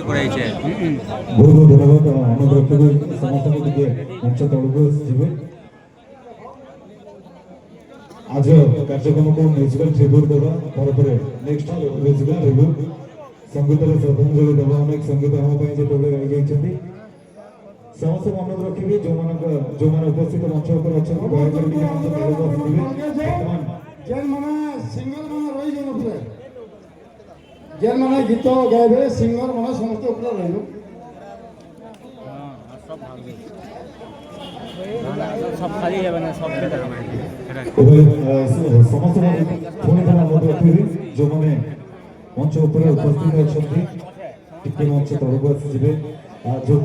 କରାଇଛେ ବହୁତ ବହୁତ ଧନ୍ୟବାଦ ଅନୁରୋଧ ରଖିବି ସମସ୍ତଙ୍କୁ ଟିକେ ମଞ୍ଚ ତଳକୁ ଯିବେ। ଆଜି କାର୍ଯ୍ୟକ୍ରମକୁ ମ୍ୟୁଜିକାଲ ଟ୍ରିବ୍ୟୁଟ୍ ଦେବା ପରେ ନେକ୍ସଟ ମ୍ୟୁଜିକାଲ ଟ୍ରିବ୍ୟୁଟ୍ ସଙ୍ଗୀତରେ ଶ୍ରଦ୍ଧାଞ୍ଜଳି ଦେବା। ଅନେକ ସଙ୍ଗୀତ ଆମ ପାଇଁ ଯେତେବେଳେ ଗାଇ ଯାଇଛନ୍ତି ସମସ୍ତେ ମନେ ରଖିବେ। ଯେଉଁମାନେ ଉପସ୍ଥିତ ମଞ୍ଚ ଉପରେ ଅଛନ୍ତି ଦୟାକରି ଟିକେ ମଞ୍ଚ ତଳକୁ ଆସିଥିବେ। ଯେମାନେ ସିଙ୍ଗର ମାନେ ରହିଯାଉନଥିଲେ ଯେମାନେ ଗୀତ ଗାଇବେ ସିଙ୍ଗର ମାନେ ସମସ୍ତେ ଉପରେ ରହିବ। ସମସ୍ତ ପୁଣି ଥରେ ଅନୁରୋଧ ରଖିବି ଯେଉଁମାନେ ମଞ୍ଚ ଉପରେ ଉପସ୍ଥିତ ଅଛନ୍ତି ଟିକେ ମଞ୍ଚ ତଳକୁ ଆସିଯିବେ। ଯେଉଁ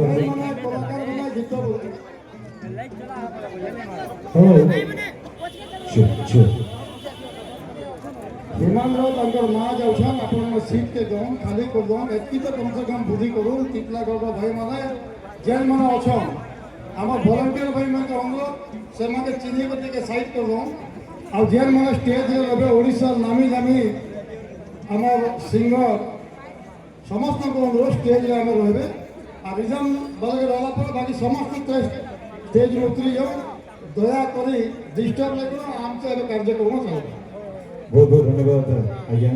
विमानर तांकर माँ जाऊन अपन सीट के दौन खाली कर दौन एतकी तो कम से कम बुद्धि करूँ टीटलागढ़ भाई मैंने जेन मैंने अच्छन आम भलंटियर भाई मैं अनुरोध से चिन्ह के साइड कर दौन आ जेन मैंने स्टेज रे ओडिशा नामी दामी आम सिंगर समस्त को अनुरोध स्टेज रे रे आ रिजन बल रहा बाकी समस्त स्टेज में उतरी जाओ दयाकोरी डिस्टर्ब लगे आमचे कार्यक्रम चलो। बहुत बहुत धन्यवाद आज्ञा।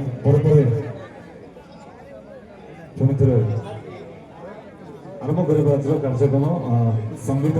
पुणी थे आरंभ करवा कार्यक्रम संगीत